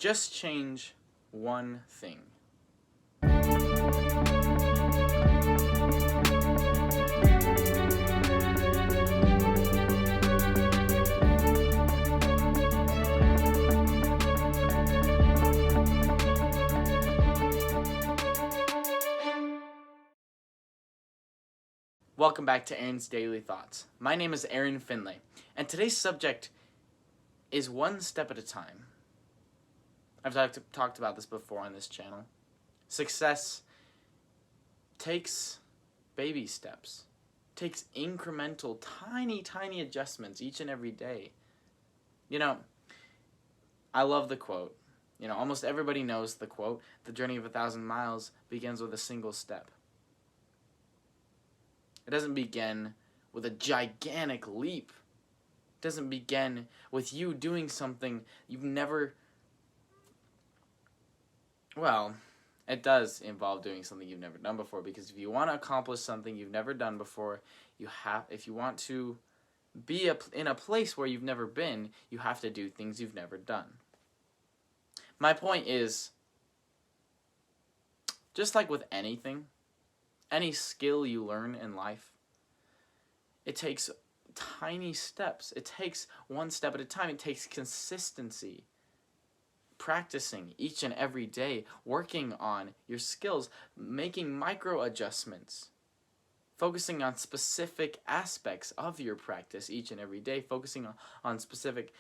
Just change one thing. Welcome back to Aaron's Daily Thoughts. My name is Aaron Finlay, and today's subject is one step at a time. I've talked about this before on this channel. Success takes baby steps, takes incremental, tiny adjustments each and every day. You know, I love the quote. You know, almost everybody knows the quote, "The journey of 1,000 miles begins with a single step." It doesn't begin with a gigantic leap. It doesn't begin with you doing something you've never... Well, it does involve doing something you've never done before, because if you want to accomplish something you've never done before, if you want to be in a place where you've never been, you have to do things you've never done. My point is, just like with anything, any skill you learn in life, it takes tiny steps. It takes one step at a time. It takes consistency. Practicing each and every day, working on your skills, making micro adjustments, focusing on specific aspects of your practice each and every day, focusing on specific,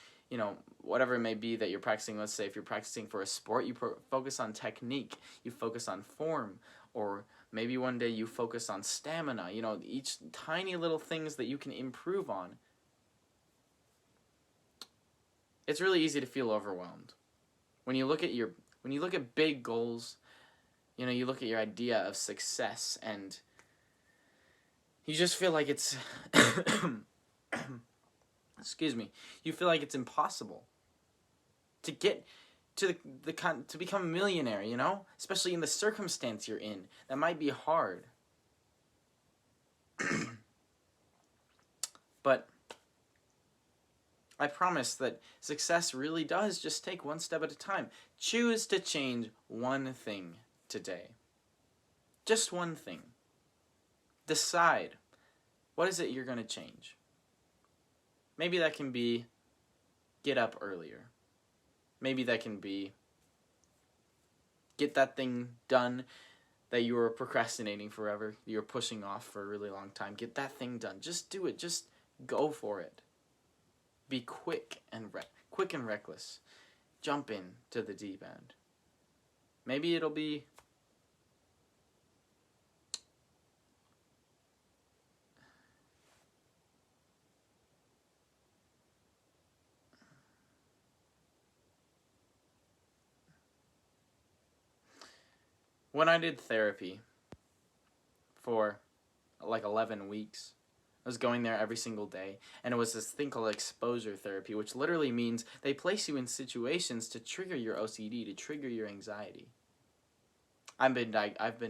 whatever it may be that you're practicing. Let's say if you're practicing for a sport, you focus on technique, you focus on form, or maybe one day you focus on stamina, each tiny little things that you can improve on. It's really easy to feel overwhelmed. When you look at big goals, you look at your idea of success and you just feel like it's excuse me, you feel like it's impossible to get to to become a millionaire, especially in the circumstance you're in. That might be hard. But I promise that success really does just take one step at a time. Choose to change one thing today. Just one thing. Decide, what is it you're going to change? Maybe that can be get up earlier. Maybe that can be get that thing done that you were procrastinating forever, you were pushing off for a really long time. Get that thing done. Just do it. Just go for it. Be quick and reckless. Jump in to the deep end. Maybe it'll be when I did therapy for like 11 weeks, I was going there every single day, and it was this thing called exposure therapy, which literally means they place you in situations to trigger your OCD, to trigger your anxiety. I've been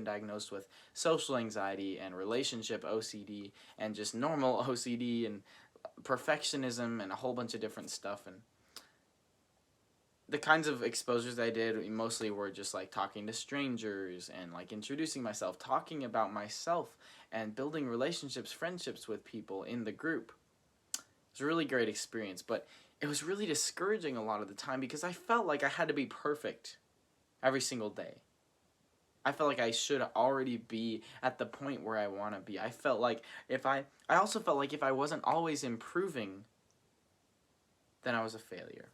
diagnosed with social anxiety and relationship OCD and just normal OCD and perfectionism and a whole bunch of different stuff. And the kinds of exposures I did mostly were just like talking to strangers and like introducing myself, talking about myself, and building relationships, friendships with people in the group. It was a really great experience, but it was really discouraging a lot of the time because I felt like I had to be perfect every single day. I felt like I should already be at the point where I want to be. I felt like I also felt like if I wasn't always improving, then I was a failure.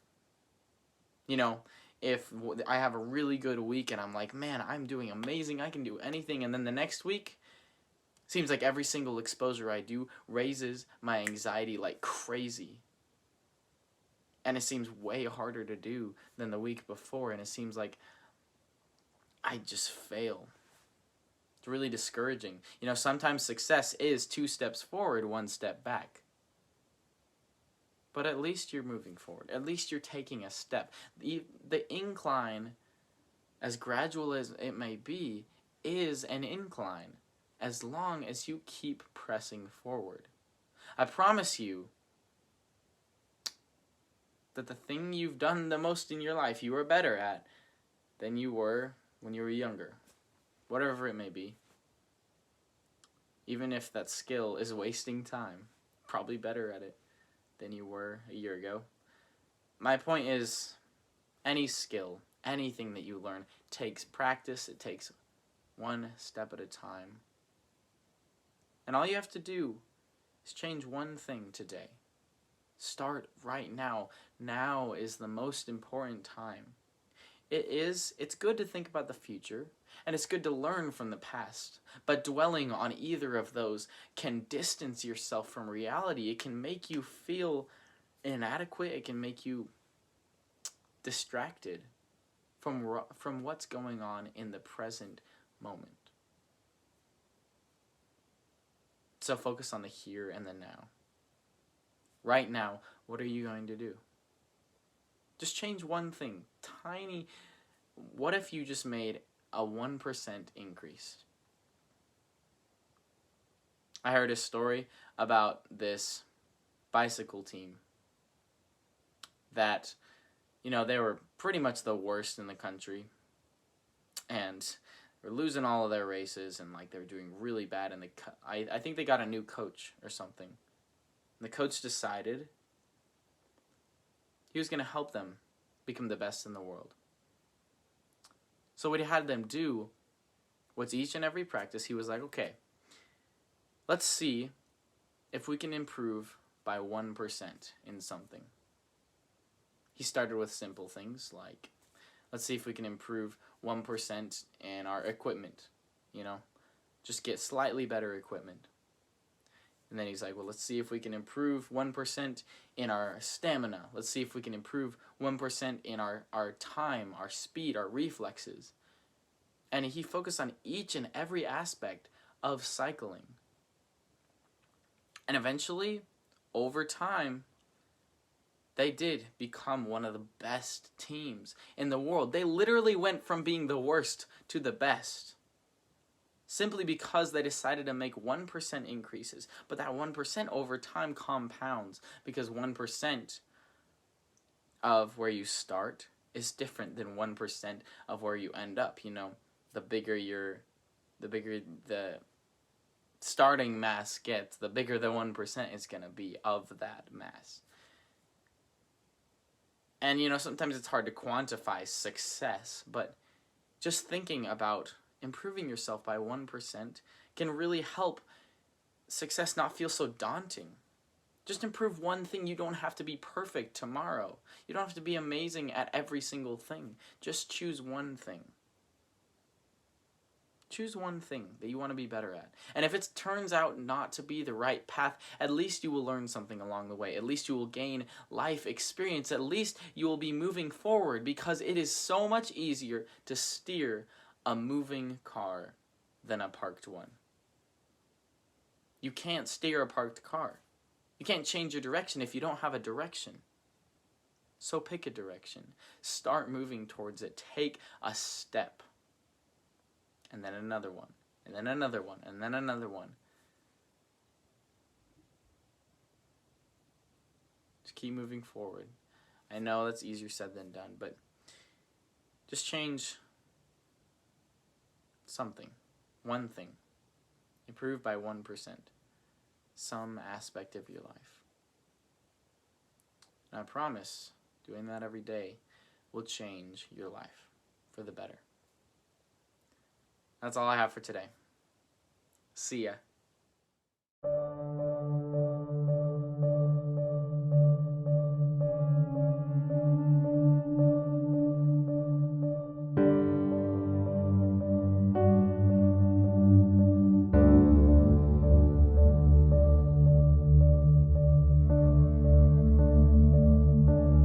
If I have a really good week and I'm like, man, I'm doing amazing, I can do anything, and then the next week, seems like every single exposure I do raises my anxiety like crazy. And it seems way harder to do than the week before, and it seems like I just fail. It's really discouraging. Sometimes success is 2 steps forward, 1 step back. But at least you're moving forward. At least you're taking a step. The incline, as gradual as it may be, is an incline as long as you keep pressing forward. I promise you, that the thing you've done the most in your life you are better at than you were when you were younger, whatever it may be. Even if that skill is wasting time, probably better at it than you were a year ago. My point is, any skill, anything that you learn takes practice. It takes one step at a time. And all you have to do is change one thing today. Start right now. Now is the most important time. It's good to think about the future, and it's good to learn from the past, but dwelling on either of those can distance yourself from reality. It can make you feel inadequate. It can make you distracted from what's going on in the present moment. So focus on the here and the now. Right now, what are you going to do? Just change one thing, tiny. What if you just made a 1% increase? I heard a story about this bicycle team that, they were pretty much the worst in the country, and were losing all of their races, and they were doing really bad. And I think they got a new coach or something. And the coach decided he was going to help them become the best in the world. So what he had them do was each and every practice, he was like, okay, let's see if we can improve by 1% in something. He started with simple things like, let's see if we can improve 1% in our equipment, just get slightly better equipment. And then he's like, well, let's see if we can improve 1% in our stamina. Let's see if we can improve 1% in our time, our speed, our reflexes. And he focused on each and every aspect of cycling. And eventually, over time, they did become one of the best teams in the world. They literally went from being the worst to the best, simply because they decided to make 1% increases. But that 1% over time compounds, because 1% of where you start is different than 1% of where you end up. The bigger the starting mass gets, the bigger the 1% is going to be of that mass. And, sometimes it's hard to quantify success, but just thinking about improving yourself by 1% can really help success not feel so daunting. Just improve one thing. You don't have to be perfect tomorrow. You don't have to be amazing at every single thing. Just choose one thing. Choose one thing that you want to be better at. And if it turns out not to be the right path, at least you will learn something along the way. At least you will gain life experience. At least you will be moving forward, because it is so much easier to steer a moving car than a parked one. You can't steer a parked car. You can't change your direction if you don't have a direction. So pick a direction. Start moving towards it. Take a step. And then another one. And then another one. And then another one. Just keep moving forward. I know that's easier said than done, but just change something. One thing. Improve by 1%. Some aspect of your life. And I promise, doing that every day will change your life for the better. That's all I have for today. See ya.